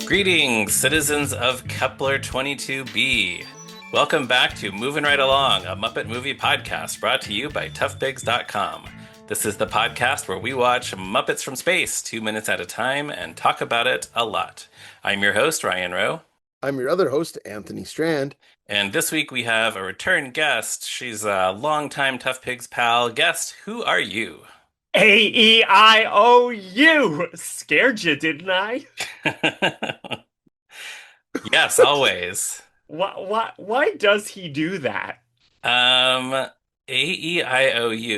Greetings, citizens of Kepler 22b. Welcome back to Movin' Right Along, a Muppet movie podcast brought to you by toughpigs.com. This is the podcast where we watch Muppets from Space 2 minutes at a time and talk about it a lot. I'm your host, Ryan Rowe. I'm your other host, Anthony Strand. And this week we have a return guest. She's a longtime Tough Pigs pal. Guest, who are you? A-E-I-O-U! Scared you, didn't I? Yes, always. Why does he do that? A-E-I-O-U.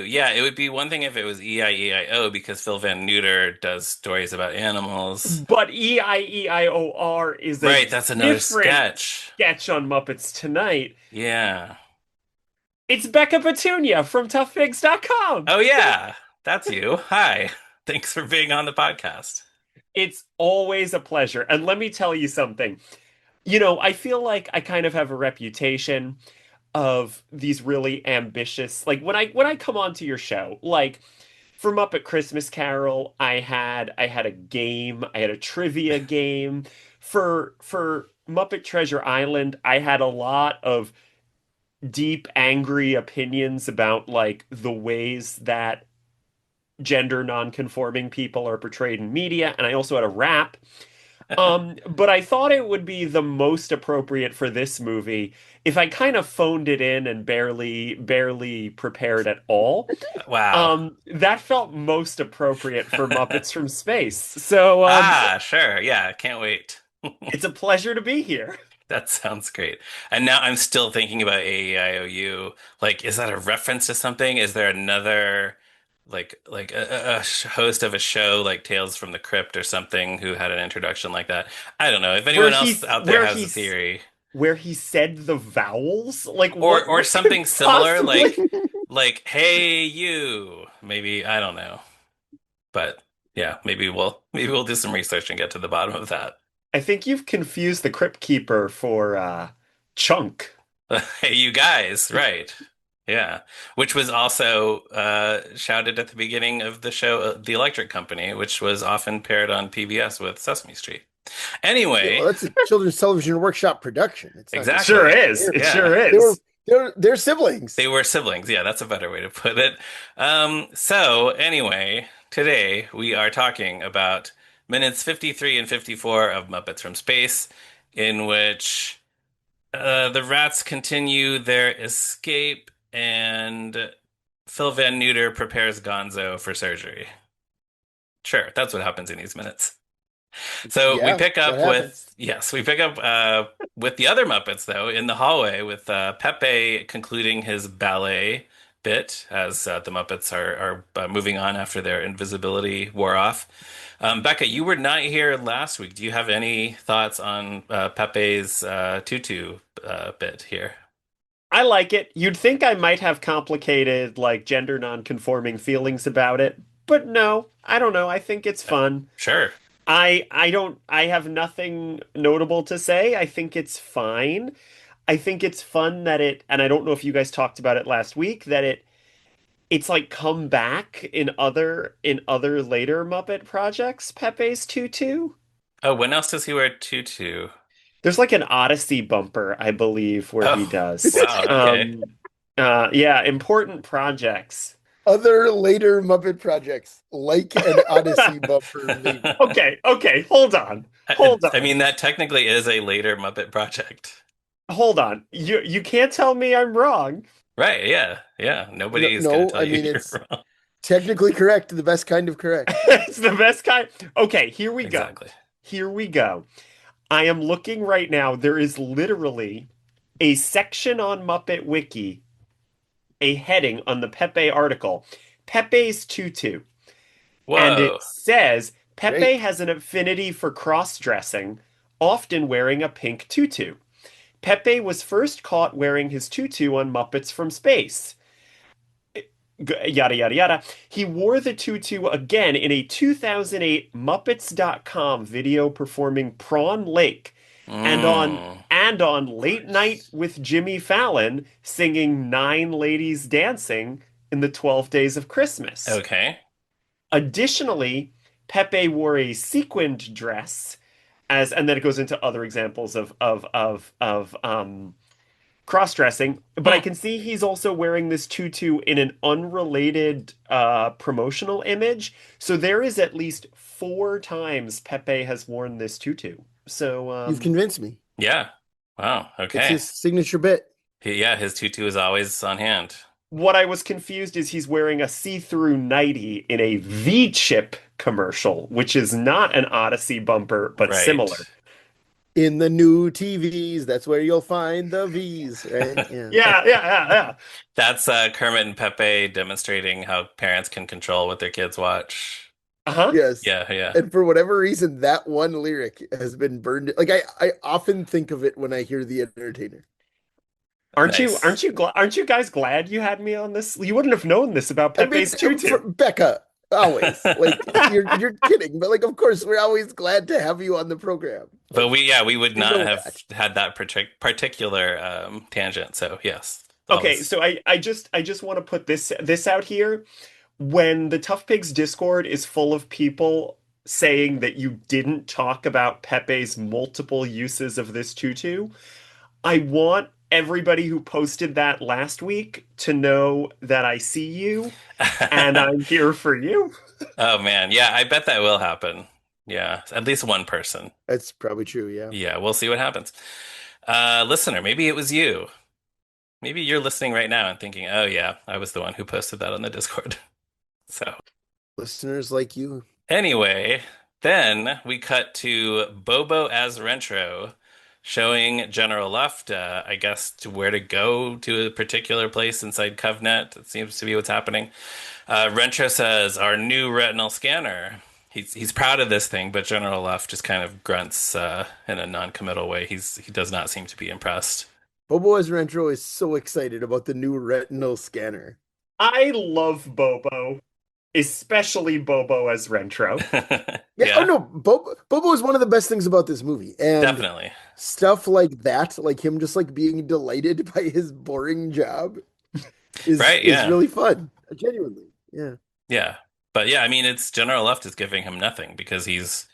Yeah, it would be one thing if it was E-I-E-I-O because Phil Van Neuter does stories about animals. But E-I-E-I-O-R is a Right, that's another different sketch. sketch on Muppets Tonight. Yeah. It's Becca Petunia from toughpigs.com. Oh, yeah. That's you. Hi. Thanks for being on the podcast. It's always a pleasure. And let me tell you something. I feel like I kind of have a reputation of these really ambitious, like when I come onto your show, like for Muppet Christmas Carol, I had a game, I had a trivia game. For Muppet Treasure Island, I had a lot of deep, angry opinions about like the ways that gender non-conforming people are portrayed in media, and I also had a rap. But I thought it would be the most appropriate for this movie if I kind of phoned it in and barely prepared at all. Wow. That felt most appropriate for Muppets from Space. So, Sure. Yeah, can't wait. it's a pleasure to be here. That sounds great. And now I'm still thinking about A-E-I-O-U. Like, is that a reference to something? Is there another like a host of a show like Tales from the Crypt or something who had an introduction like that? I don't know. If Where anyone else he's out there where has a he's theory, where he said the vowels, like or what could something similar, possibly. like hey you, maybe I don't know. But yeah, maybe we'll do some research and get to the bottom of that. I think you've confused the Crypt Keeper for Chunk. Hey, you guys, right? Yeah, which was also shouted at the beginning of the show, The Electric Company, which was often paired on PBS with Sesame Street. Yeah, well, Anyway, that's a children's television workshop production. It's not just Sure exactly. is. It Yeah, sure they were is. they're siblings. they were siblings. Yeah, that's a better way to put it. So anyway, today we are talking about minutes 53 and 54 of Muppets from Space, in which the rats continue their escape, and Phil Van Neuter prepares Gonzo for surgery. Sure, that's what happens in these minutes. So we Yeah, pick that up happens. with, yes, we pick up with the other Muppets, though, in the hallway with Pepe concluding his ballet bit as the Muppets are moving on after their invisibility wore off. Becca, you were not here last week. Do you have any thoughts on Pepe's tutu bit here? I like it. You'd think I might have complicated, like, gender non-conforming feelings about it, but no, I don't know. I think it's fun. Sure. I have nothing notable to say. I think it's fine. I think it's fun that and I don't know if you guys talked about it last week, that it's like come back in other later Muppet projects, Pepe's Tutu. Oh, when else does he wear tutu? There's like an Odyssey bumper, I believe, where he Oh, does. wow. Okay. Yeah, important projects. Other later Muppet projects, like an Odyssey bumper, maybe. Okay, hold on. Hold I on. mean, that technically is a later Muppet project. Hold on. You can't tell me I'm wrong. Right, yeah, yeah. No, Nobody is going to no, tell I you mean you're it's wrong. technically correct, the best kind of correct. It's the best kind. Okay, here we go. Exactly. Here we go. I am looking right now. There is literally a section on Muppet Wiki, a heading on the Pepe article, Pepe's Tutu. And Whoa. it says Pepe Great. has an affinity for cross-dressing, often wearing a pink tutu. Pepe was first caught wearing his tutu on Muppets from Space. Yada yada yada. He wore the tutu again in a 2008 Muppets.com video performing Prawn Lake and on Mm, and on of Late Night course. with Jimmy Fallon singing Nine Ladies Dancing in the 12 Days of Christmas. Okay. Additionally, Pepe wore a sequined dress as and then it goes into other examples of cross-dressing. But I Hmm. can see he's also wearing this tutu in an unrelated promotional image. So there is at least four times Pepe has worn this tutu. So You've convinced me. Yeah. Wow. It's Okay. his signature bit. Yeah, his tutu is always on hand. what I was confused is he's wearing a see-through nightie in a V-chip commercial, which is not an Odyssey bumper, but Right. similar. In the new TVs, that's where you'll find the V's, right? Yeah. Yeah. That's Kermit and Pepe demonstrating how parents can control what their kids watch. Uh-huh. Yes. Yeah, yeah. And for whatever reason, that one lyric has been burned. Like I often think of it when I hear The Entertainer. Aren't you Nice. aren't you gl aren't you guys glad you had me on this? You wouldn't have known this about I mean, Pepe's tutu. for Becca, always. Like you're kidding, but like of course we're always glad to have you on the program. But Like we would you not know have that. had that particular tangent. So yes, Okay, always. so I just want to put this out here. When the Tough Pigs Discord is full of people saying that you didn't talk about Pepe's multiple uses of this tutu, I want everybody who posted that last week to know that I see you and I'm here for you. Oh man, yeah, I bet that will happen. Yeah, at least one person. That's probably true, yeah. Yeah, we'll see what happens. Listener, maybe it was you. Maybe you're listening right now and thinking, "Oh yeah, I was the one who posted that on the Discord." So Listeners like you. anyway, then we cut to Bobo as Rentro, showing General Luft, I guess, to where to go to a particular place inside Covenant. It seems to be what's happening. Rentro says, "Our new retinal scanner." He's proud of this thing, but General Luft just kind of grunts in a non-committal way. He does not seem to be impressed. Bobo Ezrentro is so excited about the new retinal scanner. I love Bobo, especially Bobo as Rentro. Yeah, oh Yeah, no, Bobo is one of the best things about this movie. And definitely. stuff like that, like him just like being delighted by his boring job Right, is yeah. really fun. Genuinely. Yeah. Yeah. But yeah, I mean it's General Luft is giving him nothing because he is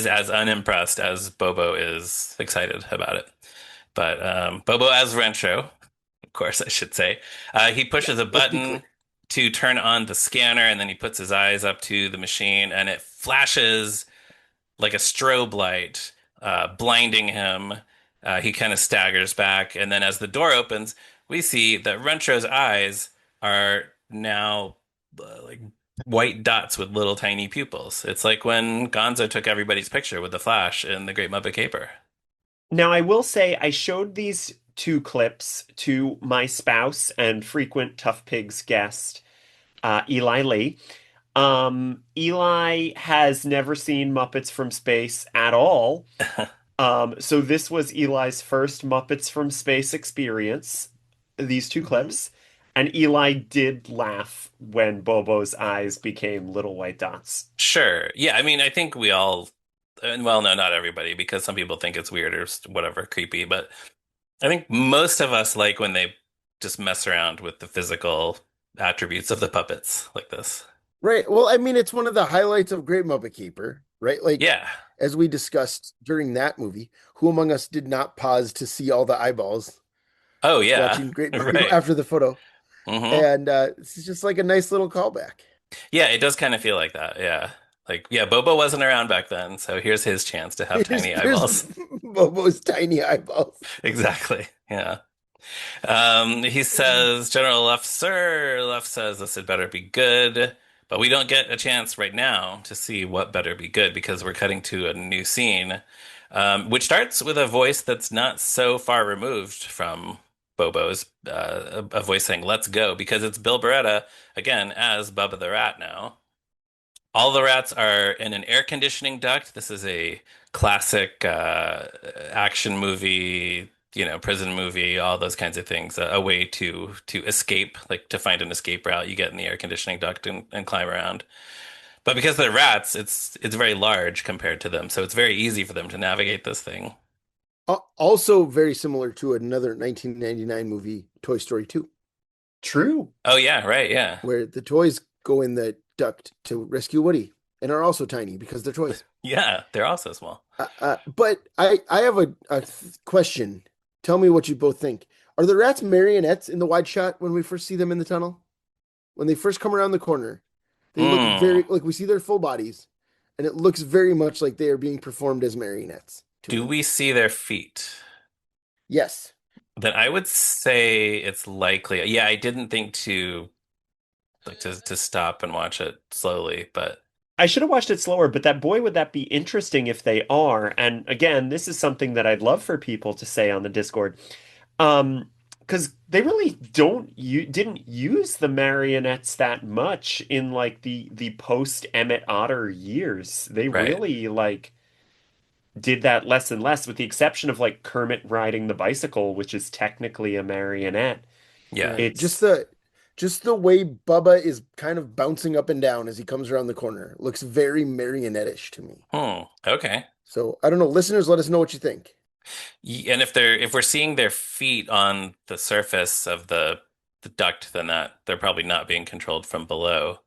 as unimpressed as Bobo is excited about it. But Bobo as Rancho, of course I should say, he Yeah, pushes a let's be button clear. to turn on the scanner and then he puts his eyes up to the machine and it flashes like a strobe light, blinding him. He kind of staggers back, and then as the door opens, we see that Rentro's eyes are now like white dots with little tiny pupils. It's like when Gonzo took everybody's picture with the flash in The Great Muppet Caper. Now, I will say I showed these two clips to my spouse and frequent Tough Pigs guest, Eli Lee. Eli has never seen Muppets from Space at all. So this was Eli's first Muppets from Space experience, these two Mhm. clips. And Eli did laugh when Bobo's eyes became little white dots. Sure. Yeah, I mean, I think we all, well, no, not everybody, because some people think it's weird or whatever, creepy, but I think most of us like when they just mess around with the physical attributes of the puppets like this. Right. Well, I mean, it's one of the highlights of Great Muppet Caper, right? Like, Yeah. as we discussed during that movie, who among us did not pause to see all the eyeballs Oh, yeah. watching Great, Right. after the photo? Hmm. And this is just like a nice little callback. Yeah, it does kind of feel like that. Yeah. Like, yeah, Bobo wasn't around back then, so here's his chance to have tiny Here's eyeballs. Bobo's tiny eyeballs. Exactly. Yeah. He says, General Luft, sir. Luft says this had better be good, but we don't get a chance right now to see what better be good because we're cutting to a new scene, which starts with a voice that's not so far removed from Bobo's, a voice saying, let's go, because it's Bill Beretta, again, as Bubba the Rat now. All the rats are in an air conditioning duct. This is a classic action movie, prison movie, all those kinds of things. A way to escape, like to find an escape route. You get in the air conditioning duct and climb around. But because they're rats, it's very large compared to them, so it's very easy for them to navigate this thing. Also very similar to another 1999 movie, Toy Story 2, True. Oh yeah, right, yeah. where the toys go in the duct to rescue Woody and are also tiny because they're toys. Yeah, they're also small. But I have a question. Tell me what you both think. Are the rats marionettes in the wide shot when we first see them in the tunnel? When they first come around the corner, they look Hmm. very like we see their full bodies, and it looks very much like they are being performed as marionettes to Do me. we see their feet? Yes. Then I would say it's likely. Yeah, I didn't think to to stop and watch it slowly, but I should have watched it slower, but that boy, would that be interesting if they are? And again, this is something that I'd love for people to say on the Discord. Because they really didn't use the marionettes that much in like the post Emmett Otter years. They right. really like did that less and less, with the exception of like Kermit riding the bicycle, which is technically a marionette. Yeah. Right. It's Just the way Bubba is kind of bouncing up and down as he comes around the corner looks very marionette-ish to me. Okay. So I don't know. Listeners, let us know what you think. And if we're seeing their feet on the surface of the duct, then that they're probably not being controlled from below.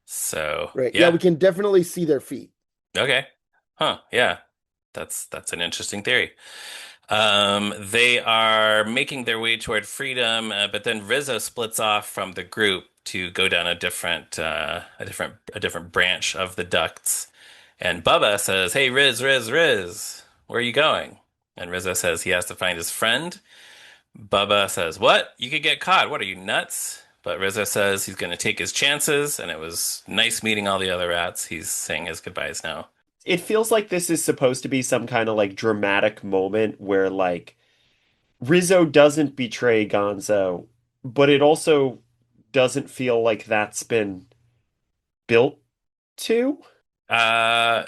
So, Right. Yeah, yeah. we can definitely see their feet. Okay. Huh. Yeah. That's an interesting theory. They are making their way toward freedom, but then Rizzo splits off from the group to go down a different branch of the ducts. And Bubba says, "Hey, Riz, where are you going?" And Rizzo says he has to find his friend. Bubba says, "What? You could get caught. What are you, nuts?" But Rizzo says he's going to take his chances, and it was nice meeting all the other rats. He's saying his goodbyes now. it feels like this is supposed to be some kind of like dramatic moment where like Rizzo doesn't betray Gonzo, but it also doesn't feel like that's been built to.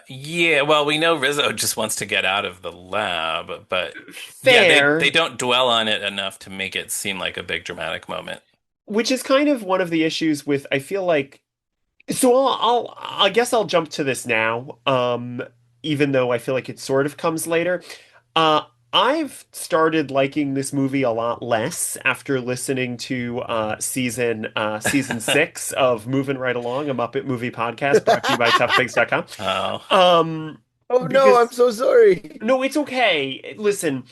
Yeah, well, we know Rizzo just wants to get out of the lab, but yeah, they Fair, don't dwell on it enough to make it seem like a big dramatic moment. which is kind of one of the issues with I feel like so I guess I'll jump to this now. Even though I feel like it sort of comes later. Uh I've started liking this movie a lot less after listening to season 6 of Movin' Right Along, a Muppet movie podcast brought to you by toughpigs.com. Oh, Oh no, I'm Because so sorry. no, it's okay. Listen,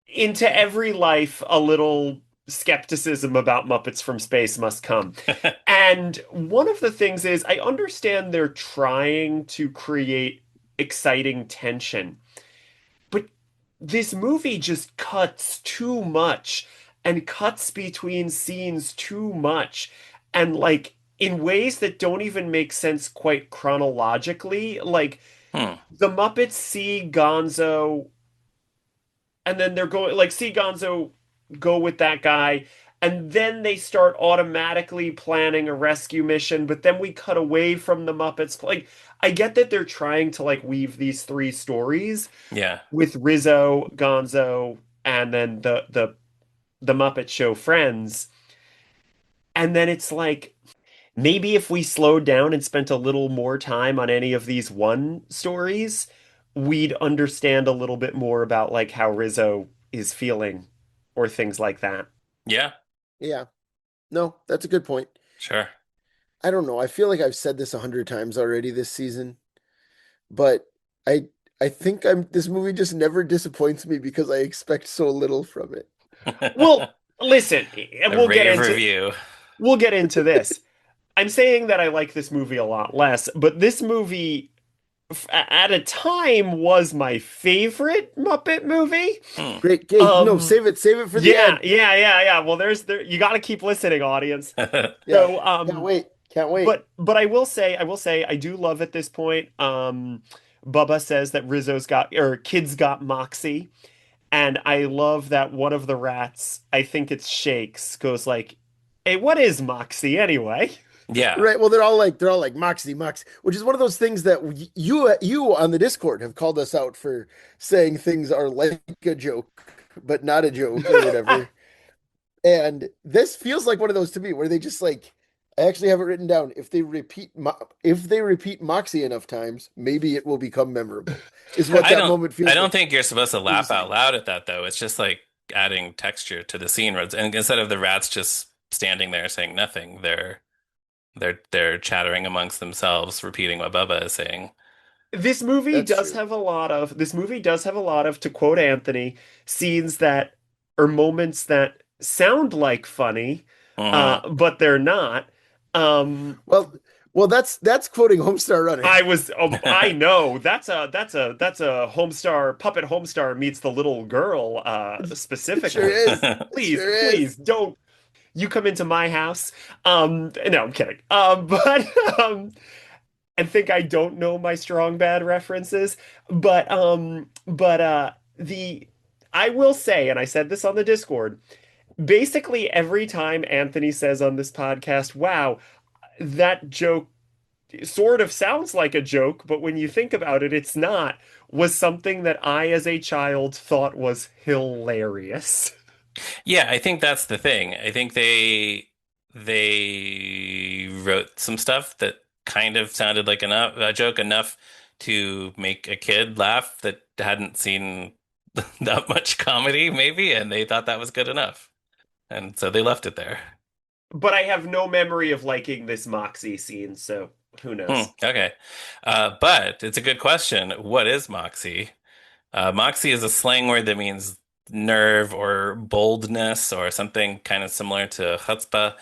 into every life, a little skepticism about Muppets from Space must come. And one of the things is, I understand they're trying to create exciting tension, but this movie just cuts too much and cuts between scenes too much. And like, in ways that don't even make sense quite chronologically. Like, hmm, the Muppets see Gonzo and then they're going like see Gonzo go with that guy, and then they start automatically planning a rescue mission, but then we cut away from the Muppets. Like, I get that they're trying to like weave these three stories yeah, with Rizzo, Gonzo, and then the Muppet Show friends. And then it's like maybe if we slowed down and spent a little more time on any of these one stories, we'd understand a little bit more about like how Rizzo is feeling or things like that. yeah, Yeah. No, that's a good point. sure. I don't know. I feel like I've said this 100 times already this season, but I I think I'm this movie just never disappoints me because I expect so little from it. Well, listen, and A rave review. we'll get into this. I'm saying that I like this movie a lot less, but this movie at a time was my favorite Muppet movie. Hmm. Great. Hey, no, Um save it for the yeah, end. yeah. Well, there you got to keep listening, audience. Yeah. So, Can't wait. Can't wait. but I will say, I do love at this point. Bubba says that Rizzo's got or kids got moxie, and I love that one of the rats, I think it's Shakes, goes like, "Hey, what is moxie anyway?" Yeah, Right. Well, they're all like Moxie, Mox, which is one of those things that you on the Discord have called us out for saying things are like a joke, but not a joke or whatever. And this feels like one of those to me where they just like I actually have it written down. If they repeat Moxie enough times, maybe it will become memorable. Is what I that don't moment I feels don't like. think you're supposed to What are you laugh out saying? loud at that though. It's just like adding texture to the scene, and instead of the rats just standing there saying nothing, they're They're chattering amongst themselves, repeating what Bubba is saying. That's true. This movie does have a lot of, to quote Anthony, scenes that or moments that sound like funny, Hmm. but they're not. Um, Well, well, that's quoting Homestar Runner. I know that's a Homestar puppet Homestar meets the little girl It sure specifically. is. It Please, sure please is. don't you come into my house. No, I'm kidding. But I think I don't know my strong bad references, but the I will say, and I said this on the Discord, basically every time Anthony says on this podcast, "Wow, that joke sort of sounds like a joke, but when you think about it, it's not," was something that I, as a child, thought was hilarious. Yeah, I think that's the thing. I think they wrote some stuff that kind of sounded like enough a joke enough to make a kid laugh that hadn't seen that much comedy, maybe, and they thought that was good enough. And so they left it there. But I have no memory of liking this Moxie scene, so who Hmm, knows? okay. But it's a good question. What is moxie? Moxie is a slang word that means nerve or boldness or something kind of similar to chutzpah.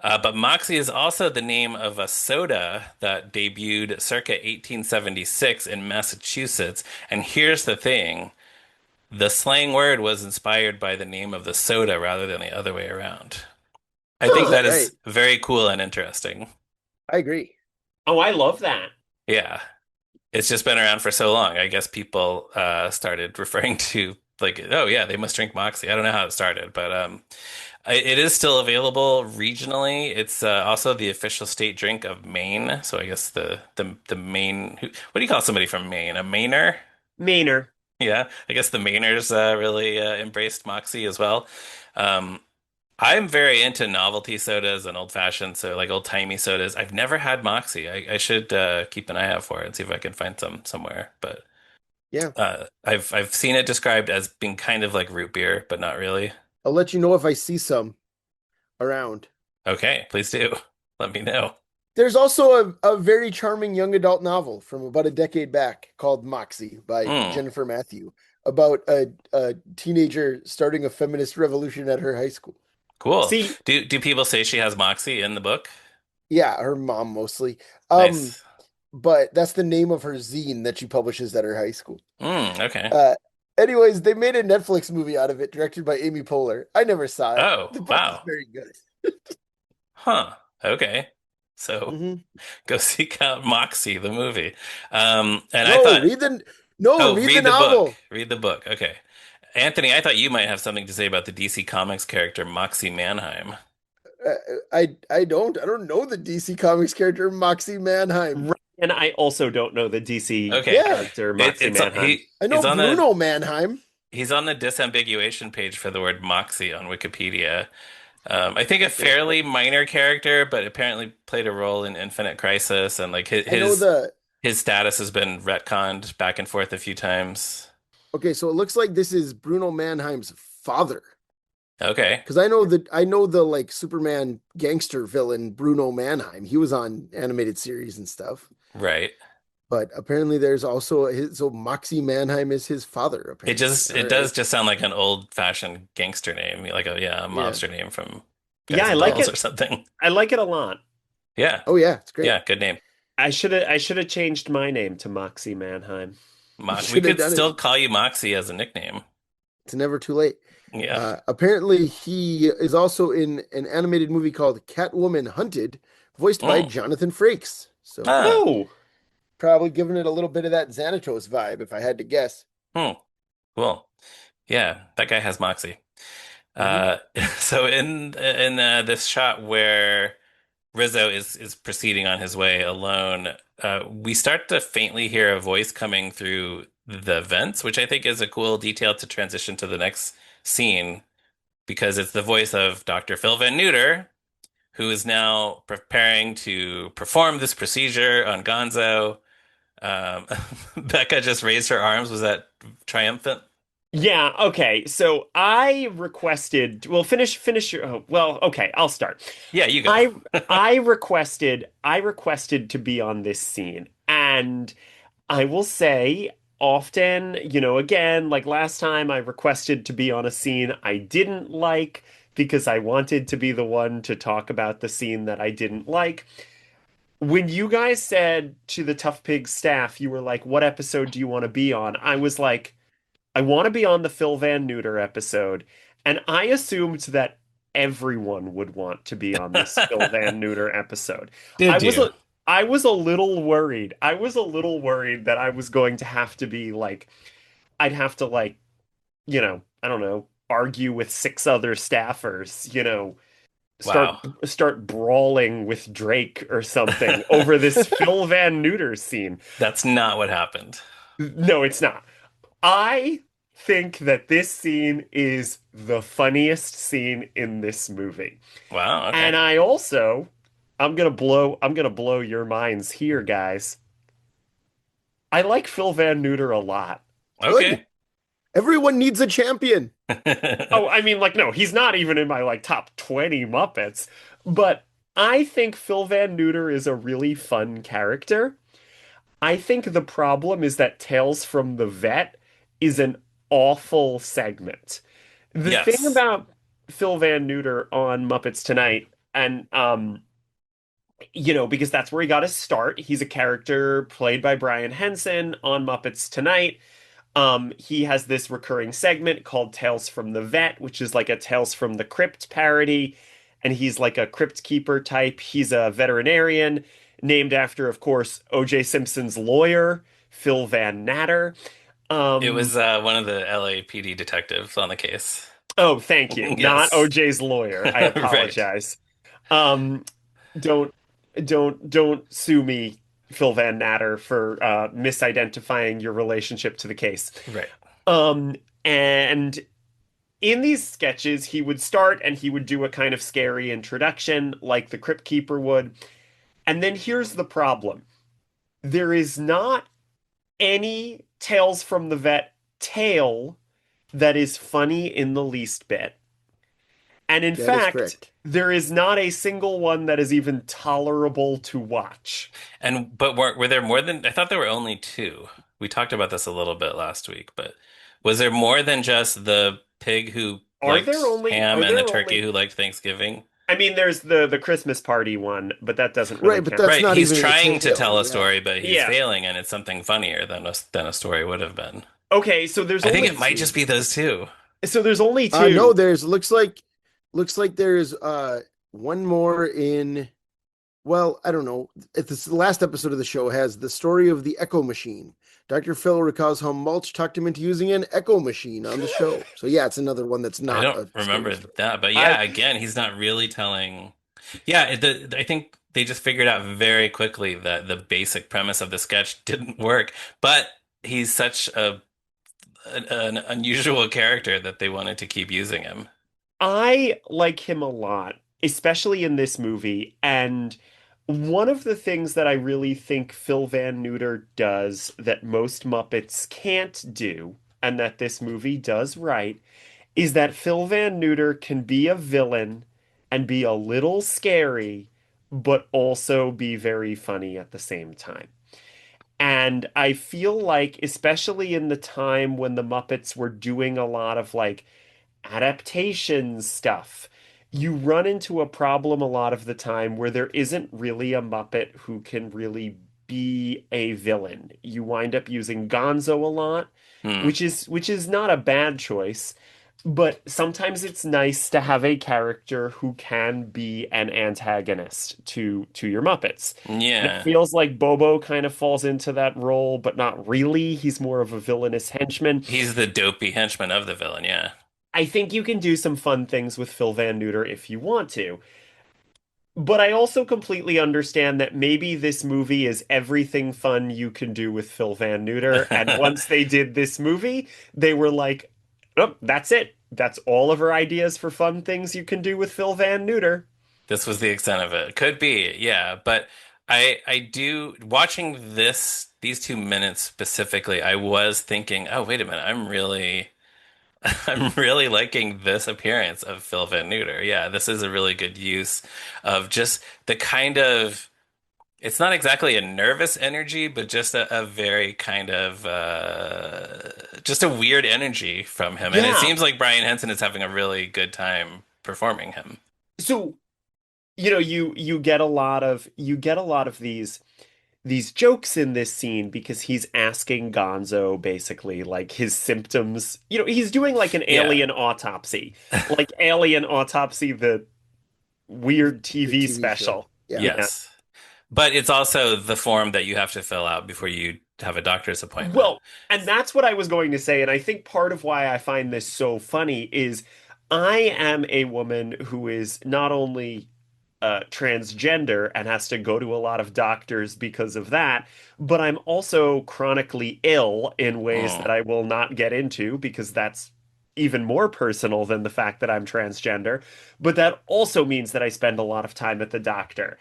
But Moxie is also the name of a soda that debuted circa 1876 in Massachusetts. And here's the thing, the slang word was inspired by the name of the soda rather than the other way around. I Is think that that right? is very cool and interesting. I agree. Oh, I love that. Yeah. It's just been around for so long. I guess people started referring to like, oh yeah, they must drink Moxie. I don't know how it started, but it is still available regionally. It's also the official state drink of Maine. So I guess the Maine. What do you call somebody from Maine? A Mainer? Maynard. Yeah, I guess the Mainers really embraced Moxie as well. Um, I'm very into novelty sodas and old fashioned, so like old timey sodas. I've never had Moxie. I should keep an eye out for it and see if I can find some somewhere. But Yeah. I've seen it described as being kind of like root beer, but not really. I'll let you know if I see some around. Okay, please do. Let me know. There's also a very charming young adult novel from about a decade back called Moxie by Hmm, Jennifer Matthew about a teenager starting a feminist revolution at her high school. cool. See, Do people say she has Moxie in the book? Yeah, her mom mostly. Um, Nice. but that's the name of her zine that she publishes at her high school. Hmm, okay. Uh, anyways, they made a Netflix movie out of it, directed by Amy Poehler. I never saw it. Oh, The book is wow. very good. Huh. Okay. So Hmm. go seek out Moxie, the movie. And I No, thought, read the no, oh, read the read the book. novel. Read the book. Okay. Anthony, I thought you might have something to say about the DC Comics character Moxie Mannheim. Uh, I don't know the DC Comics character Moxie Mannheim. right, and I also don't know the DC Okay. Yeah, character Moxie It's Manheim. I know he's on the Bruno Mannheim. he's on the disambiguation page for the word Moxie on Wikipedia. I think a Okay, fairly minor character, but apparently played a role in Infinite Crisis, and like I know the. his status has been retconned back and forth a few times. Okay, so it looks like this is Bruno Mannheim's father. Okay, Because I know the like Superman gangster villain Bruno Mannheim. He was on animated series and stuff. right. But apparently there's also his so Moxie Mannheim is his father, apparently. All It right. does just sound like an old-fashioned gangster name, like a Yeah. monster name from Yeah, Guys I and like Dolls or it. something. I like it a lot. Yeah, Oh yeah, it's great. yeah, good name. I should have changed my name to Moxie Manheim. You We should have could done it. still call you Moxie as a nickname. It's never too late. Yeah. Apparently he is also in an animated movie called Catwoman Hunted, voiced by Mm. Jonathan Frakes. So Ah. Oh, probably giving it a little bit of that Xanatos vibe, if I had to guess. Hmm. Cool. Yeah, that guy has Moxie. Hmm. Uh, so in this shot where Rizzo is proceeding on his way alone, we start to faintly hear a voice coming through the vents, which I think is a cool detail to transition to the next scene because it's the voice of Dr. Phil Van Neuter, who is now preparing to perform this procedure on Gonzo. Um, Becca just raised her arms. Was that triumphant? Yeah, okay. So I requested, well, finish your, oh, well, okay, I'll start. Yeah, you go. I I requested to be on this scene. And I will say often, again, like last time I requested to be on a scene I didn't like because I wanted to be the one to talk about the scene that I didn't like. When you guys said to the Tough Pig staff, you were like, "What episode do you want to be on?" I was like, I want to be on the Phil Van Neuter episode, and I assumed that everyone would want to be on this Phil Van Neuter episode. I Did was you? a I was a little worried. I was a little worried that I was going to have to be like I'd have to like, I don't know, argue with six other staffers, Wow. start brawling with Drake or something over this Phil Van Neuter scene. That's not what happened. No, it's not. I think that this scene is the funniest scene in this movie. Wow, And okay. I also, I'm gonna blow your minds here, guys. I like Phil Van Neuter a lot. Good. Okay. Everyone needs a champion. Oh, I mean, like, no, he's not even in my like top 20 Muppets, but I think Phil Van Neuter is a really fun character. I think the problem is that Tales from the Vet is an awful segment. The thing Yes. about Phil Van Neuter on Muppets Tonight, and because that's where he got his start. He's a character played by Brian Henson on Muppets Tonight. He has this recurring segment called Tales from the Vet, which is like a Tales from the Crypt parody, and he's like a crypt keeper type. He's a veterinarian named after, of course, O.J. Simpson's lawyer, Phil Van Natter. It Um, was one of the LAPD detectives on the case. oh, thank you. Not Yes. OJ's lawyer. I Right. apologize. Um, don't don't sue me, Phil Van Natter, for misidentifying your relationship to the case. Right. Um, and in these sketches, he would start and he would do a kind of scary introduction, like the Crypt Keeper would. And then here's the problem. There is not any Tales from the Vet tale that is funny in the least bit. And in That is fact, correct. there is not a single one that is even tolerable to watch. And but were there more than I thought there were only two. We talked about this a little bit last week, but was there more than just the pig who Are there liked only ham are and the there turkey only who liked Thanksgiving? I mean there's the Christmas party one, but that doesn't really Right, but count. that's Right, not he's even a trying to tale. tell a Yeah. story, but he's Yeah. failing, and it's something funnier than a story would have been. Okay, so there's I think only it might two. just be those two. So there's only No, two. there's looks like there's one more in, well, I don't know. If this the last episode of the show has the story of the Echo Machine. Dr. Phil recalls how Mulch talked him into using an Echo Machine on the show. So yeah, it's another one that's I not don't a scary remember story. that, but I yeah, again, he's not really telling. Yeah, I think they just figured out very quickly that the basic premise of the sketch didn't work, but he's such an unusual character that they wanted to keep using him. I like him a lot, especially in this movie. And one of the things that I really think Phil Van Neuter does that most Muppets can't do, and that this movie does right, is that Phil Van Neuter can be a villain and be a little scary, but also be very funny at the same time. And I feel like, especially in the time when the Muppets were doing a lot of like adaptation stuff, you run into a problem a lot of the time where there isn't really a Muppet who can really be a villain. You wind up using Gonzo a lot, Hmm. which is not a bad choice, but sometimes it's nice to have a character who can be an antagonist to your Muppets. And it Yeah, feels like Bobo kind of falls into that role, but not really. He's more of a villainous henchman. he's the dopey henchman of the villain. Yeah. I think you can do some fun things with Phil Van Neuter if you want to. But I also completely understand that maybe this movie is everything fun you can do with Phil Van Neuter. And once they did this movie, they were like, oh, that's it. That's all of our ideas for fun things you can do with Phil Van Neuter. This was the extent of it. Could be, yeah. But I do watching these 2 minutes specifically, I was thinking, oh, wait a minute, I'm really I'm really liking this appearance of Phil Van Neuter. Yeah, this is a really good use of just the kind of, it's not exactly a nervous energy, but just a very kind of just a weird energy from him. And it Yeah. seems like Brian Henson is having a really good time performing him. So, you get a lot of these jokes in this scene because he's asking Gonzo basically like his symptoms. He's doing like an Yeah. alien autopsy, like Alien Autopsy, the weird The TV TV show. special. Yeah. Yeah. Yes. But it's also the form that you have to fill out before you have a doctor's appointment. Well, and that's what I was going to say, and I think part of why I find this so funny is I am a woman who is not only transgender and has to go to a lot of doctors because of that, but I'm also chronically ill in ways Mm. that I will not get into because that's even more personal than the fact that I'm transgender. But that also means that I spend a lot of time at the doctor.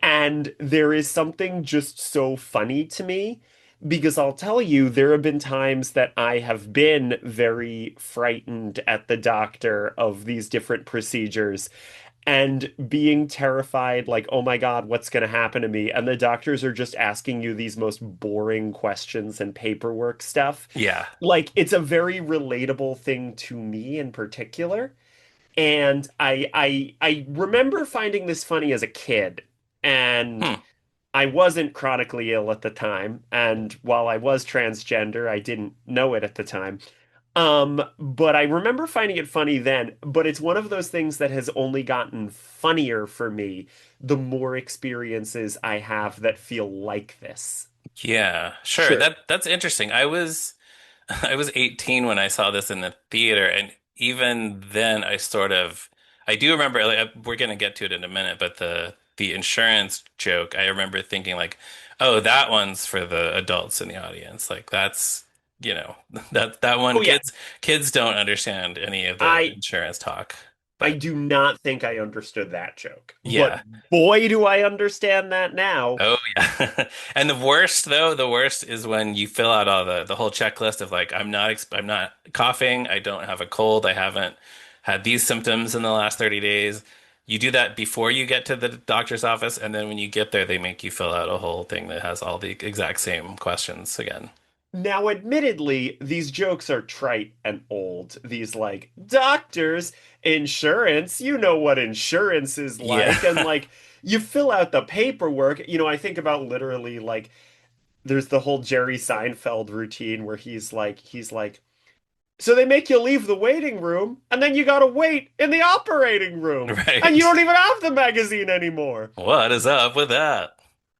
And there is something just so funny to me because I'll tell you, there have been times that I have been very frightened at the doctor of these different procedures and being terrified, like, oh my God, what's going to happen to me? And the doctors are just asking you these most boring questions and paperwork stuff. Yeah. Like, it's a very relatable thing to me in particular. And I remember finding this funny as a kid. And Hmm. I wasn't chronically ill at the time. And while I was transgender, I didn't know it at the time. But I remember finding it funny then, but it's one of those things that has only gotten funnier for me the more experiences I have that feel like this. Yeah. Sure. Sure. That's interesting. I was 18 when I saw this in the theater, and even then, I do remember. Like, we're gonna get to it in a minute, but the insurance joke, I remember thinking like, "Oh, that one's for the adults in the audience." Like that's, you know, that one Oh yeah, kids don't understand any of the I insurance talk, I but do not think I understood that joke. But yeah. boy, do I understand that now. Oh yeah. And the worst is when you fill out all the whole checklist of like I'm not coughing, I don't have a cold, I haven't had these symptoms in the last 30 days. You do that before you get to the doctor's office, and then when you get there, they make you fill out a whole thing that has all the exact same questions again. Now, admittedly, these jokes are trite and old. These, like, doctors, insurance, you know what insurance is like. And, Yeah. like, you fill out the paperwork. I think about literally, like, there's the whole Jerry Seinfeld routine where he's like, so they make you leave the waiting room, and then you gotta wait in the operating room, and you Right. don't even have the magazine anymore. What is up with that?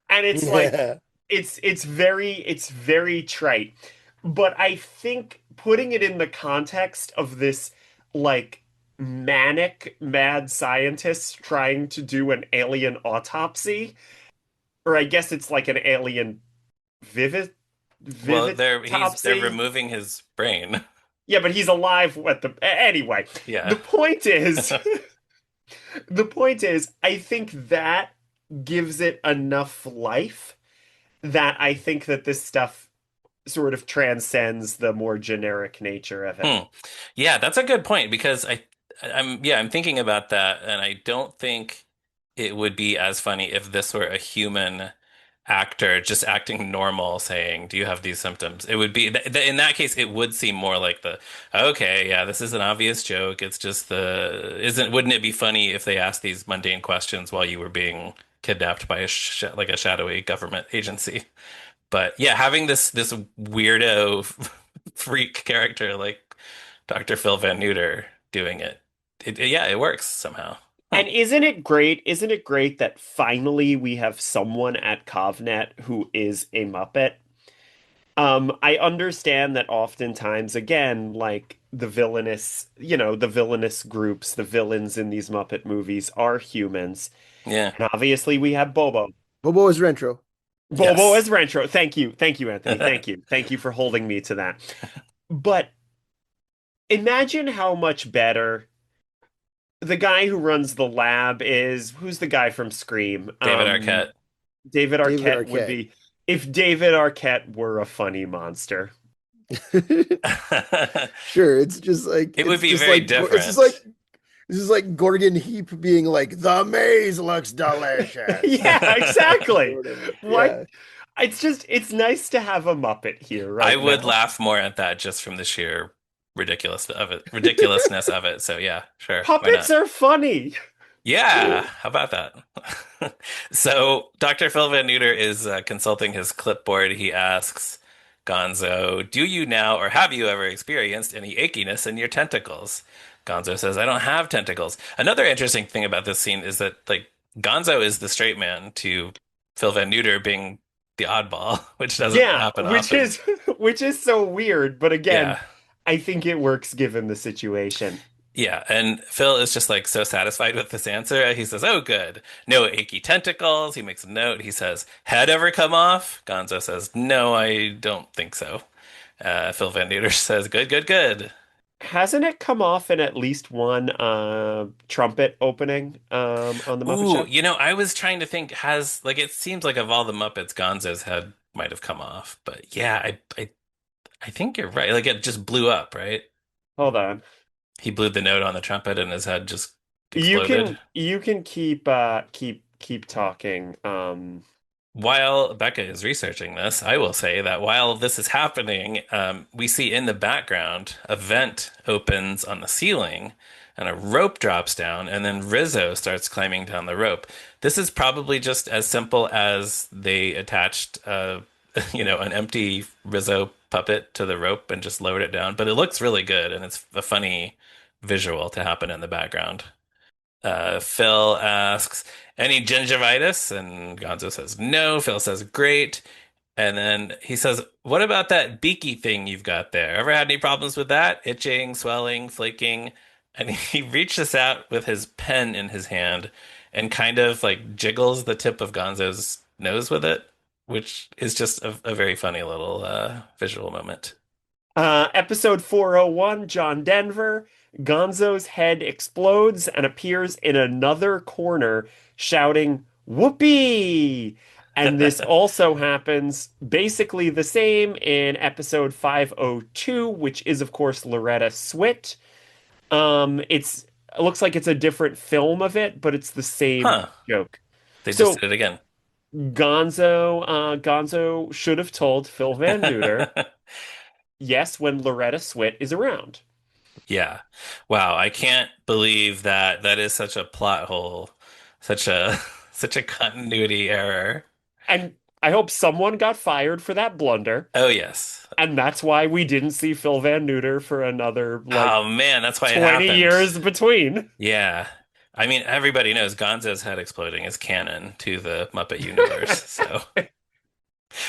And it's like, Yeah. it's very trite, but I think putting it in the context of this like manic mad scientist trying to do an alien autopsy, or I guess it's like an alien vivid Well, they're vividopsy. removing his brain. Yeah, but he's alive at anyway. The Yeah. point is the point is I think that gives it enough life that I think that this stuff sort of transcends the more generic nature of it. Hmm. Yeah, that's a good point because I'm thinking about that, and I don't think it would be as funny if this were a human actor just acting normal saying, "Do you have these symptoms?" It would be in that case it would seem more like the, okay, yeah, this is an obvious joke. It's just the isn't wouldn't it be funny if they asked these mundane questions while you were being kidnapped by like a shadowy government agency? But yeah, having this weirdo freak character like Dr. Phil Van Neuter doing yeah, it works somehow. Hmm. And isn't it great? Isn't it great that finally we have someone at CovNet who is a Muppet? I understand that oftentimes, again, like the villainous groups, the villains in these Muppet movies are humans. Yeah. And obviously we have Bobo. Bobo is Rentro. Bobo Yes. as Rentro. Thank you. Thank you, Anthony. Thank you. Thank you for holding me to that. But imagine how much better the guy who runs the lab is. Who's the guy from Scream? David Arquette. David David Arquette would Arquette. be if David Arquette were a funny monster. Sure, it's just like It would it's be just very like it's just like different. this is like Gorgon Heap being like the maze looks delicious Yeah, or exactly. whatever. Why? Yeah. It's nice to have a Muppet here I right would now. laugh more at that just from the sheer ridiculousness of it. So yeah, sure, why Puppets not? are funny. Yeah, how about that? So Dr. Phil Van Neuter is consulting his clipboard. He asks Gonzo, "Do you now or have you ever experienced any achiness in your tentacles?" Gonzo says, "I don't have tentacles." Another interesting thing about this scene is that like Gonzo is the straight man to Phil Van Neuter being the oddball, which doesn't Yeah, happen often. which is so weird, but again, Yeah. I think it works given the situation. Yeah, and Phil is just like so satisfied with this answer. He says, "Oh, good. No achy tentacles." He makes a note. He says, "Head ever come off?" Gonzo says, "No, I don't think so." Phil Van Neuter says, "Good, good, good." Hasn't it come off in at least one trumpet opening on the Muppet Ooh, Show? I was trying to think, has like it seems like of all the Muppets, Gonzo's head might have come off, but yeah, I think you're right. Like it just blew up, right? Hold on. He blew the note on the trumpet and his head just You exploded. can keep talking. While Becca is researching this, I will say that while this is happening, we see in the background a vent opens on the ceiling and a rope drops down, and then Rizzo starts climbing down the rope. This is probably just as simple as they attached, an empty Rizzo puppet to the rope and just lowered it down, but it looks really good, and it's a funny visual to happen in the background. Phil asks, "Any gingivitis?" And Gonzo says, "No." Phil says, "Great." And then he says, "What about that beaky thing you've got there? Ever had any problems with that? Itching, swelling, flaking?" And he reaches out with his pen in his hand and kind of like jiggles the tip of Gonzo's nose with it, which is just a very funny little visual moment. Episode 401, John Denver. Gonzo's head explodes and appears in another corner, shouting, "Whoopee!" And this also happens basically the same in episode 502, which is, of course, Loretta Swit. It looks like it's a different film of it, but it's the same Huh. joke. They just So did it again. Gonzo should have told Phil Van Neuter, yes, when Loretta Swit is around. Yeah. Wow, I can't believe that that is such a plot hole, such a such a continuity error. And I hope someone got fired for that blunder. Oh yes. And that's why we didn't see Phil Van Neuter for another, like, Oh man, that's why it 20 happened. years between. Yeah. I mean, everybody knows Gonzo's head exploding is canon to the Muppet universe. So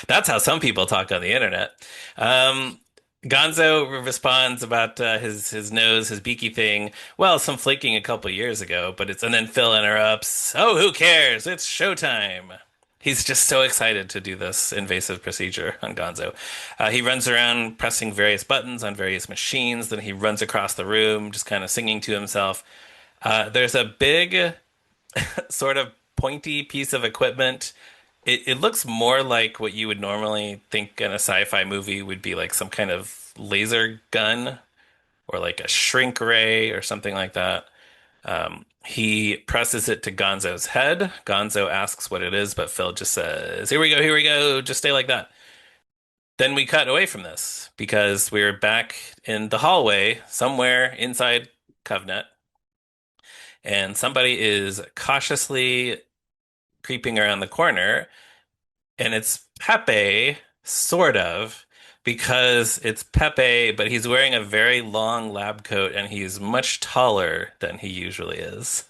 that's how some people talk on the internet. Um, Gonzo responds about his nose, his beaky thing. Well, some flaking a couple years ago, but it's and then Phil interrupts. Oh, who cares? It's showtime. He's just so excited to do this invasive procedure on Gonzo. He runs around pressing various buttons on various machines. Then he runs across the room, just kind of singing to himself. There's a big sort of pointy piece of equipment. It looks more like what you would normally think in a sci-fi movie would be like some kind of laser gun or like a shrink ray or something like that. He presses it to Gonzo's head. Gonzo asks what it is, but Phil just says, here we go, just stay like that." Then we cut away from this because we're back in the hallway somewhere inside Covenant, and somebody is cautiously creeping around the corner. And it's Pepe, sort of, because it's Pepe, but he's wearing a very long lab coat and he's much taller than he usually is.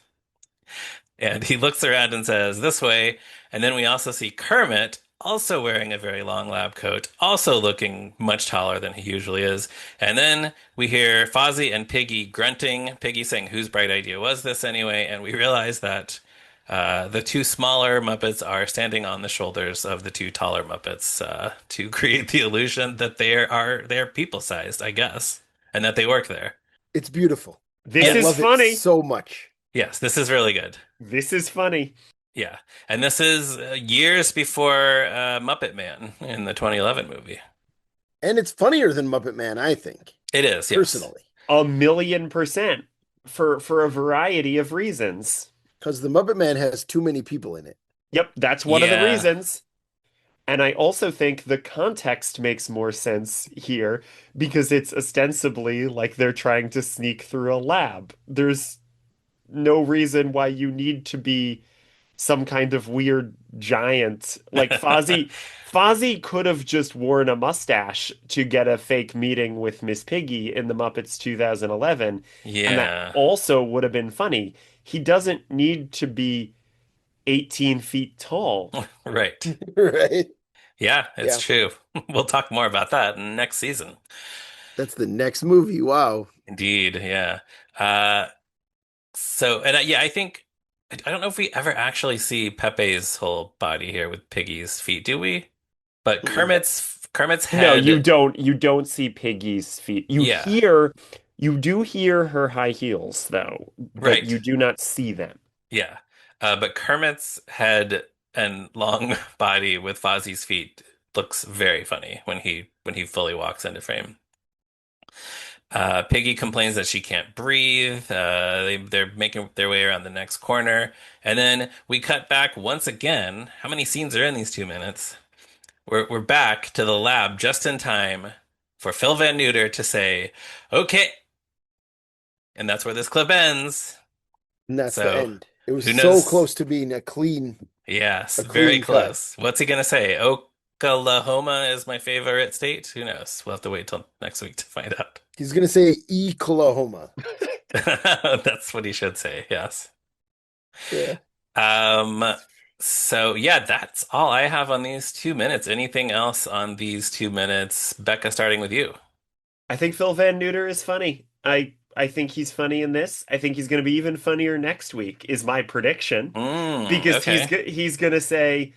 And he looks around and says, "This way." And then we also see Kermit also wearing a very long lab coat, also looking much taller than he usually is. And then we hear Fozzie and Piggy grunting, Piggy saying, "Whose bright idea was this anyway?" And we realize that the two smaller Muppets are standing on the shoulders of the two taller Muppets to create the illusion that they're people sized, I guess, and that they work there. It's beautiful. I This is love it funny. so much. Yes, this is really good. This is funny. Yeah, and this is years before Muppet Man in the 2011 movie. And it's funnier than Muppet Man, I think, It is, yes. personally, 1,000,000% for a variety of reasons. because the Muppet Man has too many people in it. Yep, that's one of the Yeah. reasons. And I also think the context makes more sense here because it's ostensibly like they're trying to sneak through a lab. There's no reason why you need to be some kind of weird giant. Like Fozzie could have just worn a mustache to get a fake meeting with Miss Piggy in the Muppets 2011, and that Yeah. also would have been funny. He doesn't need to be 18 feet tall. Right. Right? Yeah, it's Yeah. true. We'll talk more about that in next season. That's the next movie. Wow. Indeed, yeah. Uh, and yeah, I think I don't know if we ever actually see Pepe's whole body here with Piggy's feet, do we? But Mm-mm. Kermit's No, you head, don't. You don't see Piggy's feet. yeah, You do hear her high heels though, but right, you do not see them. yeah. But Kermit's head and long body with Fozzie's feet looks very funny when he fully walks into frame. Piggy complains that she can't breathe. They're making their way around the next corner. And then we cut back once again. How many scenes are in these 2 minutes? We're back to the lab just in time for Phil Van Neuter to say, okay. And that's where this clip ends. And that's the So end. It was who so knows? close to being Yes, a very clean cut. close. What's he gonna say? Oklahoma is my favorite state? Who knows? We'll have to wait till next week to find out. He's gonna say Oklahoma. That's what he should say, yes. Yeah. Um, so yeah, that's all I have on these 2 minutes. Anything else on these 2 minutes? Becca, starting with you. I think Phil Van Neuter is funny. I think he's funny in this. I think he's going to be even funnier next week, is my prediction, because Okay. he's going to say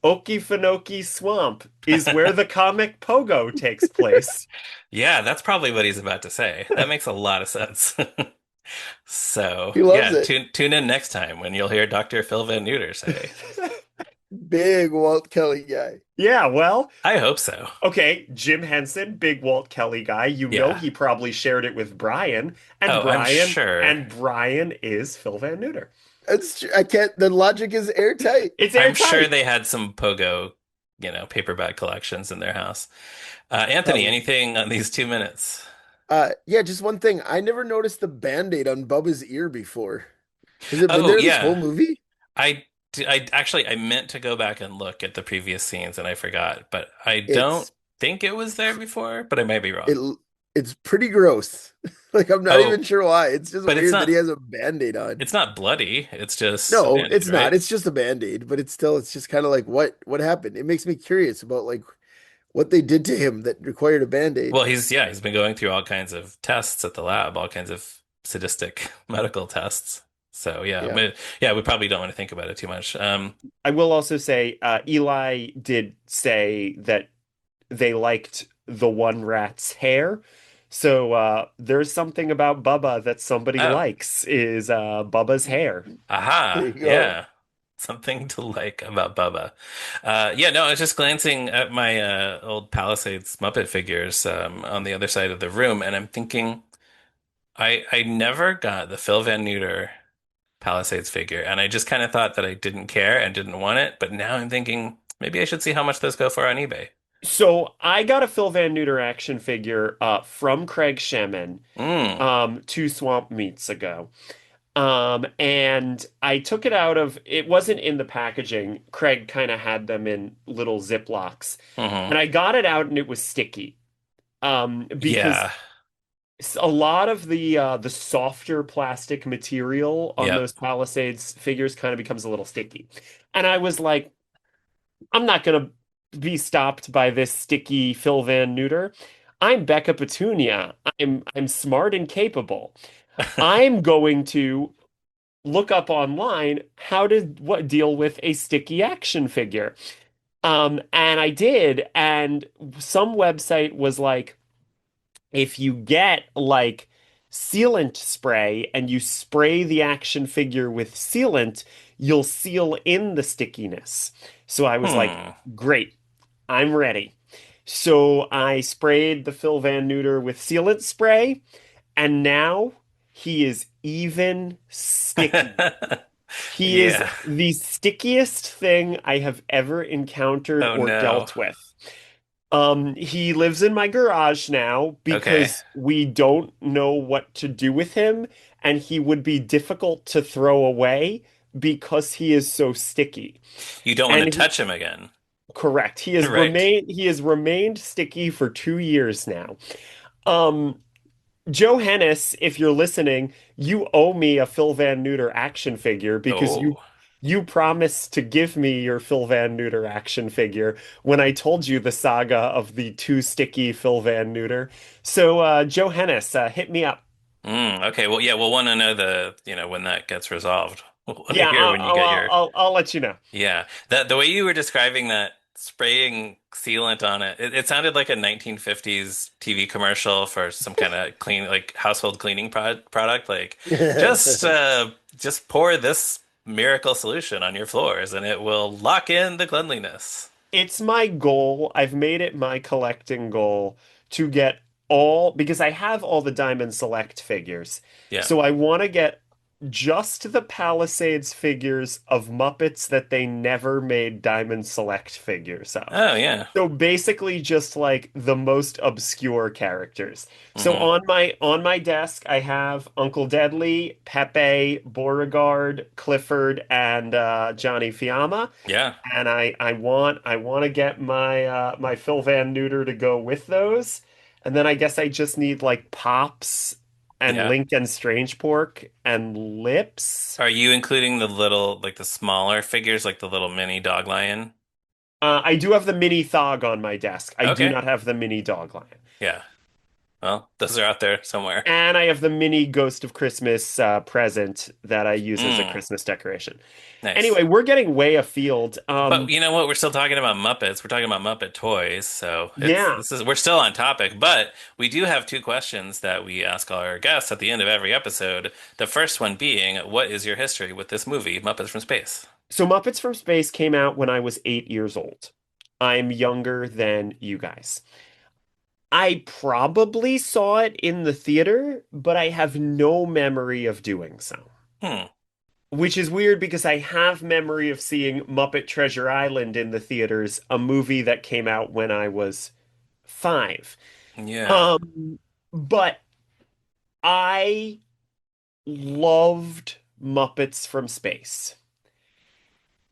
Okefenokee Swamp is where the comic Pogo takes place. Yeah, that's probably what he's about to say. That makes a lot of sense. So He loves yeah, it. tune in next time when you'll hear Dr. Phil Van Neuter say. Big Walt Kelly guy. Yeah, well, I hope so. okay, Jim Henson, big Walt Kelly guy. You know Yeah. he probably shared it with Brian, Oh, I'm sure. and Brian is Phil Van Neuter. That's I can't. The logic is airtight. It's I'm sure airtight. they had some Pogo, paperback collections in their house. Anthony, Probably. anything on these 2 minutes? Yeah. Just one thing. I never noticed the Band-Aid on Bubba's ear before. Has it been Oh, there this whole yeah. movie? I actually I meant to go back and look at the previous scenes and I forgot, but I don't It's think it was there before, but I might be wrong. it. It's pretty gross. Like I'm not even Oh, sure why. It's just but weird that he has a Band-Aid on. it's not bloody. It's just a No, band-aid, it's not. right? It's just a Band-Aid, but it's just kind of like what happened. It makes me curious about like what they did to him that required a Band-Aid. Well, he's been going through all kinds of tests at the lab, all kinds of sadistic medical tests. So yeah, Yeah. we probably don't want to think about it too much. I will also say Eli did say that they liked the one rat's hair. So there's something about Bubba that somebody Oh, likes is Bubba's hair. There aha, you go. yeah. Something to like about Bubba. Yeah, no, I was just glancing at my old Palisades Muppet figures on the other side of the room, and I'm thinking I never got the Phil Van Neuter Palisades figure, and I just kind of thought that I didn't care and didn't want it, but now I'm thinking maybe I should see how much those go for on eBay. So I got a Phil Van Neuter action figure from Craig Shemin Mm, 2 Swamp Meets ago. And I took it out of, it wasn't in the packaging. Craig kind of had them in little Ziplocs. hmm. And I got it out and it was sticky. Because Yeah. a lot of the softer plastic material on Yep. those Palisades figures kind of becomes a little sticky. And I was like, I'm not gonna be stopped by this sticky Phil Van Neuter. I'm Becca Petunia. I'm smart and capable. I'm going to look up online how to what deal with a sticky action figure. And I did, and some website was like, if you get like sealant spray and you spray the action figure with sealant, you'll seal in the stickiness. So I was like, Hmm. great, I'm ready. So I sprayed the Phil Van Neuter with sealant spray, and now he is even sticky. He is Yeah. the stickiest thing I have ever encountered Oh or no. dealt with. He lives in my garage now Okay. because we don't know what to do with him, and he would be difficult to throw away because he is so sticky. You don't want to And touch him again. correct, Right. he has remained sticky for 2 years now. Um, Joe Hennis, if you're listening, you owe me a Phil Van Neuter action figure because Oh. you promised to give me your Phil Van Neuter action figure when I told you the saga of the too sticky Phil Van Neuter. So Joe Hennis, hit me up. Okay. Well, yeah, we'll want to know when that gets resolved. We'll want to Yeah, hear when you get your. I'll let you know. Yeah. That the way you were describing that spraying sealant on it, it sounded like a 1950s TV commercial for some kind of clean, like household cleaning product. Like, just just pour this miracle solution on your floors and it will lock in the cleanliness. It's my goal. I've made it my collecting goal to get all, because I have all the Diamond Select figures. Yeah. So I want to get just the Palisades figures of Muppets that they never made Diamond Select figures of. Oh, yeah. So basically just like the most obscure characters. So Hmm. on my desk I have Uncle Deadly, Pepe, Beauregard, Clifford, and Johnny Fiamma. Yeah. And I want to get my my Phil Van Neuter to go with those. And then I guess I just need like Pops and Yeah. Link and Strange Pork and Lips. Are you including the little, like the smaller figures, like the little mini dog lion? I do have the mini Thog on my desk. I do Okay. not have the mini Dog Lion. Yeah. Well, those are out there somewhere. And I have the mini Ghost of Christmas present that I use as a Mm, Christmas decoration. nice. Anyway, we're getting way afield. But you know what? We're still talking about Muppets. We're talking about Muppet toys, so it's Yeah. this is we're still on topic. But we do have two questions that we ask all our guests at the end of every episode. The first one being, what is your history with this movie, Muppets from Space? So Muppets from Space came out when I was 8 years old. I'm younger than you guys. I probably saw it in the theater, but I have no memory of doing so. Hmm. Which is weird because I have memory of seeing Muppet Treasure Island in the theaters, a movie that came out when I was 5. Yeah. Um, but I loved Muppets from Space.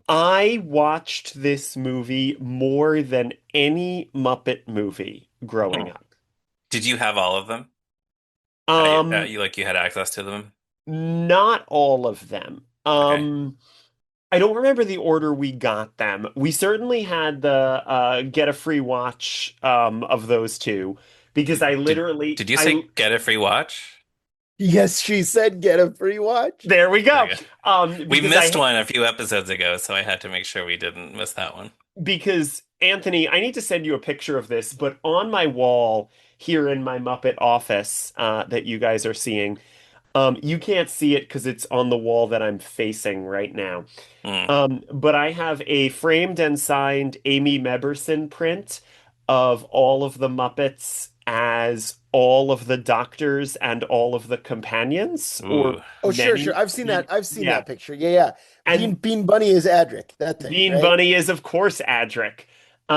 I watched this movie more than any Muppet movie Hmm. growing up. Did you have all of them? Um, You had access to them? Not all of them. Okay. I don't remember the order we got them. We certainly had the get a free watch of those two because Did I did literally did you I say get a free watch? Yes, she said get a free watch. there we Very go. good. We Because missed one a few episodes ago, so I had to make sure we didn't miss that one. because Anthony, I need to send you a picture of this, but on my wall here in my Muppet office that you guys are seeing, you can't see it because it's on the wall that I'm facing right now. Hmm. But I have a framed and signed Amy Meberson print of all of the Muppets as all of the doctors and all of the companions, or Ooh. Oh, sure, sure. many. I've seen that. I've seen Yeah. that picture. Yeah, yeah. And Bean Bunny is Adric, that thing, Bean right? Bunny is, of course, Adric.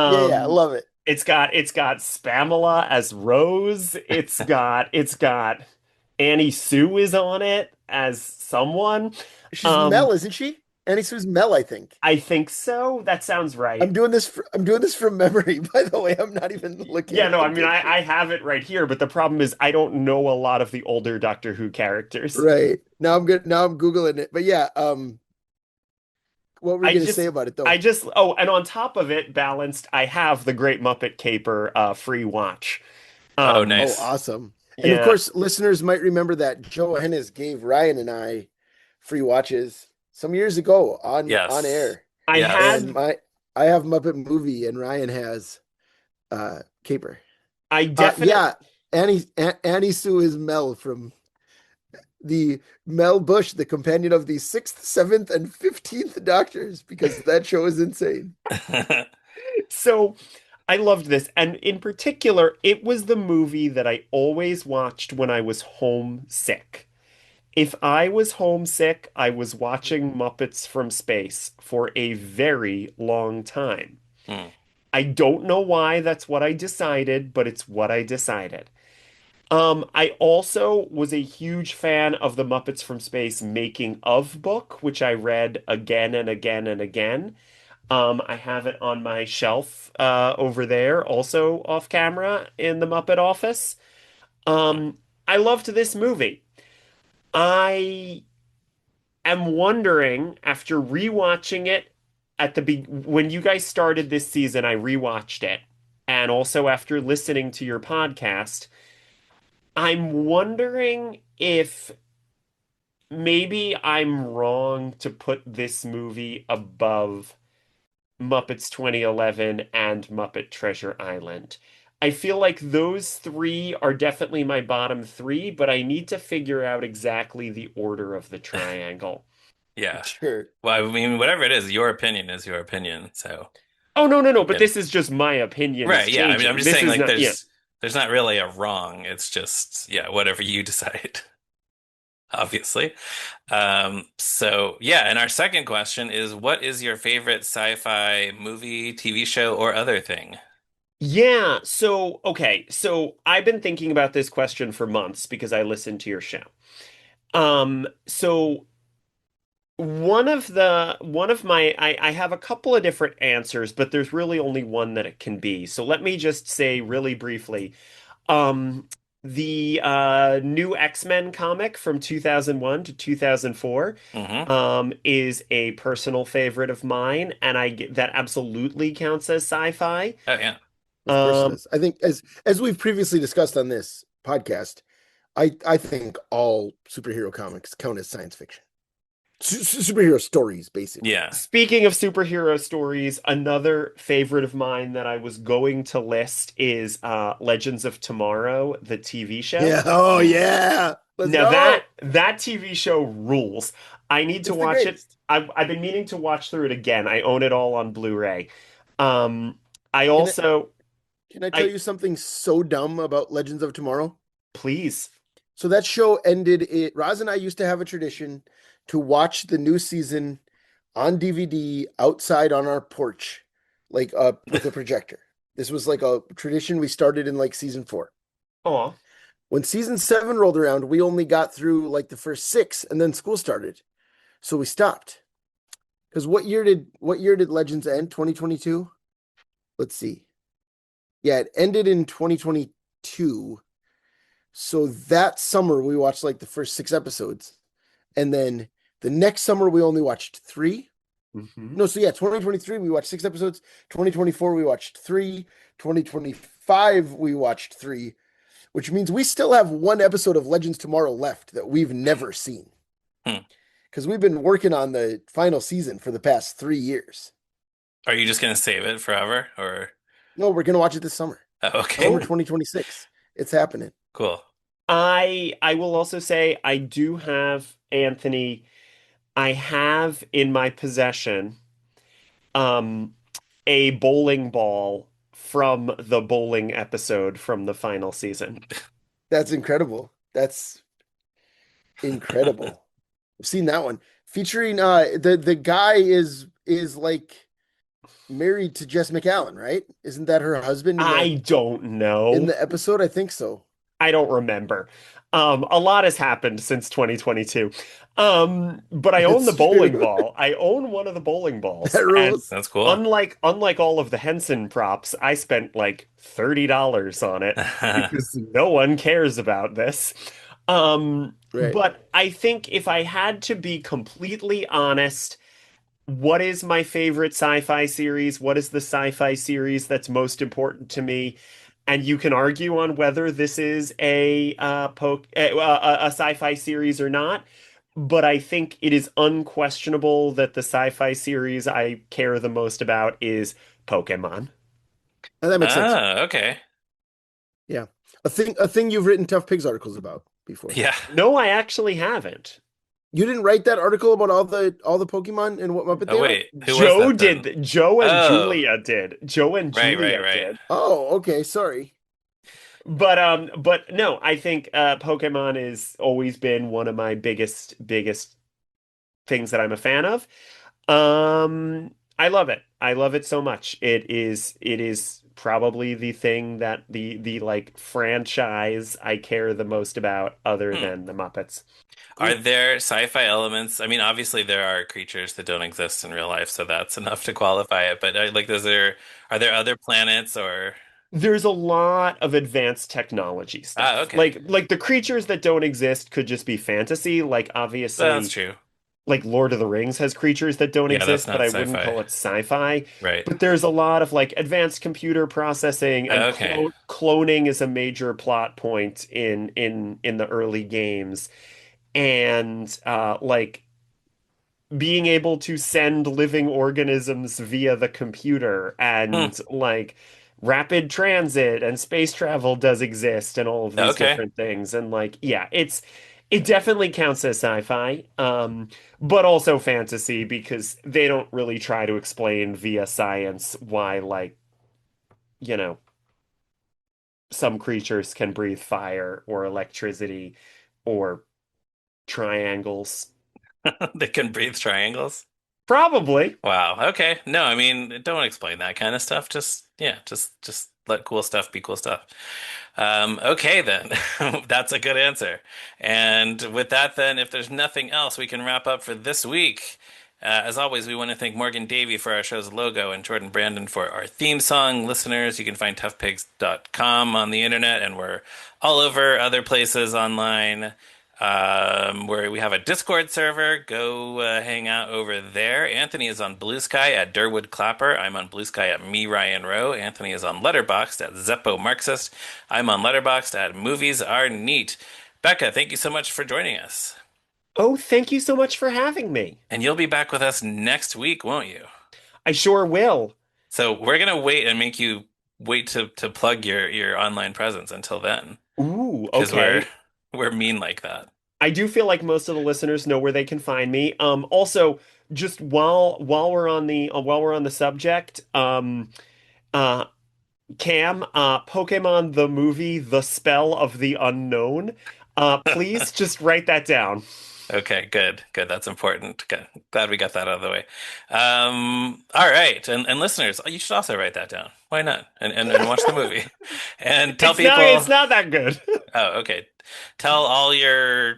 Yeah, yeah. I Um, love it. it's got Spamela as Rose. It's got Annie Sue is on it as someone. She's Um, Mel, isn't she? Annie Sue's Mel, I think. I think so. That sounds right. I'm doing this from memory, by the way. I'm not even looking Yeah, at no, the I mean, picture. I have it right here, but the problem is I don't know a lot of the older Doctor Who characters. Right. Now I'm good. Now I'm Googling it. But yeah, what were you I gonna say just, about it though? oh, and on top of it, balanced, I have the Great Muppet Caper free watch. Oh, Um, Oh, nice. awesome. And of yeah, course, listeners might remember that Joe Hennis gave Ryan and I free watches some years ago on Yes. air. I Yes. And had, my I have Muppet Movie and Ryan has Caper. I definitely, Yeah, Annie Sue is Mel from the Mel Bush, the companion of the sixth, seventh, and 15th Doctors, because that show is insane. so I loved this. And in particular, it was the movie that I always watched when I was homesick. If I was homesick, I was watching Muppets from Space for a very long time. Hmm. I don't know why that's what I decided, but it's what I decided. I also was a huge fan of the Muppets from Space making of book, which I read again and again and again. I have it on my shelf over there, also off camera in the Muppet office. Hmm. I loved this movie. I am wondering, after rewatching it at the be when you guys started this season, I rewatched it, and also after listening to your podcast, I'm wondering if maybe I'm wrong to put this movie above Muppets 2011 and Muppet Treasure Island. I feel like those three are definitely my bottom three, but I need to figure out exactly the order of the triangle. Yeah. Sure. Well, I mean, whatever it is your opinion. So Oh, no, no, no, you but can, this is just my opinion is right. Yeah. I mean, I'm changing. just This saying, is like, not, yeah. there's not really a wrong. It's just, yeah, whatever you decide, obviously. So yeah. And our second question is, what is your favorite sci-fi movie, TV show, or other thing? Yeah, so okay, so I've been thinking about this question for months because I listened to your show. So one of my I have a couple of different answers, but there's really only one that it can be. So let me just say really briefly, um, the new X-Men comic from 2001 to 2004 Hmm. is a personal favorite of mine, and that absolutely counts as sci-fi. Oh yeah. Of course it Um, does. I think as we've previously discussed on this podcast, I think all superhero comics count as science fiction. Superhero stories, basically. Yeah. Speaking of superhero stories, another favorite of mine that I was going to list is Legends of Tomorrow, the TV show. Yeah. Oh Mm. yeah. Let's Now that go. that TV show rules. I need to It's the watch it. greatest. I've been meaning to watch through it again. I own it all on Blu-ray. I Can I, also can I tell I you something so dumb about Legends of Tomorrow? please. So that show ended it. Roz and I used to have a tradition to watch the new season on DVD outside on our porch, like with a projector. This was like a tradition we started in like season 4. Oh, When season 7 rolled around, we only got through like the first 6 and then school started. So we stopped. Because what year did Legends end? 2022? Let's see. Yeah, it ended in 2022. So that summer we watched like the first 6 episodes. And then the next summer we only watched 3. hmm. No, so yeah, 2023 we watched 6 episodes. 2024 we watched 3. 2025 we watched 3, which means we still have 1 episode of Legends Tomorrow left that we've never seen. Hmm. Because we've been working on the final season for the past 3 years. Are you just gonna save it forever, or? No, we're gonna watch it this summer. Oh, Summer okay. Oh, 2026. It's happening. Cool. I will also say I do have Anthony. I have in my possession um a bowling ball from the bowling episode from the final season. That's incredible. That's incredible. I've seen that one. Featuring the guy is like married to Jess McAllen, right? Isn't that her husband in the I don't in know. the episode? I think so. I don't remember. A lot has happened since 2022. But I own the It's bowling true. ball. I own one of the bowling balls, That and rules. That's cool. unlike all of the Henson props, I spent like $30 on it because no one cares about this. Right. But I think if I had to be completely honest, what is my favorite sci-fi series? What is the sci-fi series that's most important to me? And you can argue on whether this is a sci-fi series or not, but I think it is unquestionable that the sci-fi series I care the most about is Pokemon. And that makes sense. Ah, okay. Yeah. A thing you've written Tough Pigs articles about before. Yeah. No, I actually haven't. You didn't write that article about all the Pokemon and what Muppet Oh they are? wait, who was that then? Joe and Oh, Julia did. Joe and right, right, Julia right. did. Oh, okay, sorry. But no, I think Pokemon has always been one of my biggest things that I'm a fan of. I love it. I love it so much. It is probably the thing that the like franchise I care the most about other Hmm. than the Muppets. Are there sci-fi elements? I mean, obviously there are creatures that don't exist in real life, so that's enough to qualify it. But like, are there other planets or? There's a lot of advanced technology Ah, stuff. okay, Like the creatures that don't exist could just be fantasy. Like that's obviously true. like Lord of the Rings has creatures that don't Yeah, that's exist, but not I wouldn't sci-fi, call it sci-fi. right? But there's a lot of like advanced computer processing and Okay. cloning is a major plot point in the early games. And like being able to send living organisms via the computer Hmm. and like rapid transit and space travel does exist and all of these Okay. different things and like yeah it definitely counts as sci-fi but also fantasy because they don't really try to explain via science why like you know some creatures can breathe fire or electricity or triangles They can breathe triangles. probably. Wow. Okay. No, I mean, don't explain that kind of stuff. Just yeah, just let cool stuff be cool stuff. Okay then. That's a good answer. And with that then, if there's nothing else, we can wrap up for this week. As always, we want to thank Morgan Davy for our show's logo and Jordan Brandon for our theme song. Listeners, you can find toughpigs.com on the internet, and we're all over other places online where we have a Discord server. Go hang out over there. Anthony is on Blue Sky at Durwood Clapper. I'm on Blue Sky at Me Ryan Rowe. Anthony is on Letterboxd at Zeppo Marxist. I'm on Letterboxd at Movies Are Neat. Becca, thank you so much for joining us. Oh, thank you so much for having me. And you'll be back with us next week, won't you? I sure will. So we're gonna wait and make you wait to plug your online presence until then, Ooh, because okay. we're mean like that. I do feel like most of the listeners know where they can find me. Also, just while we're on the subject, uh, Cam, Pokemon the movie, The Spell of the Unknown. Please just write that down. Okay, good, good. That's important. Good. Glad we got that out of the way. All right, and listeners, you should also write that down. Why not? And watch the movie, and tell It's people. not that good. Oh, okay. Tell all your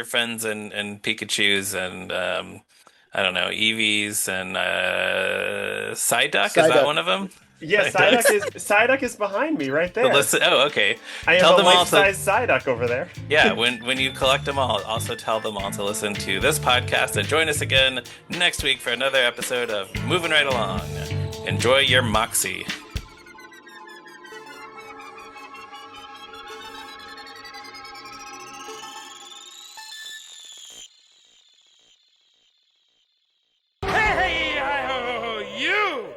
friends and Pikachu's and I don't know, Eevees and Psyduck. Is that Psyduck. one of them? Yeah, Psyducks. Psyduck is behind me right The there. list. Oh, okay. I have Tell a them all to. life-size Psyduck over there. Yeah, when you collect them all, also tell them all to listen to this podcast and join us again next week for another episode of Moving Right Along. Enjoy your moxie. Hey, oh, you!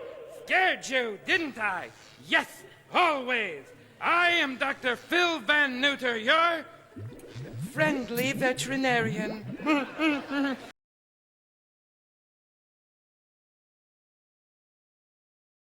Scared you, didn't I? Yes, always. I am Dr. Phil Van Neuter, your friendly veterinarian.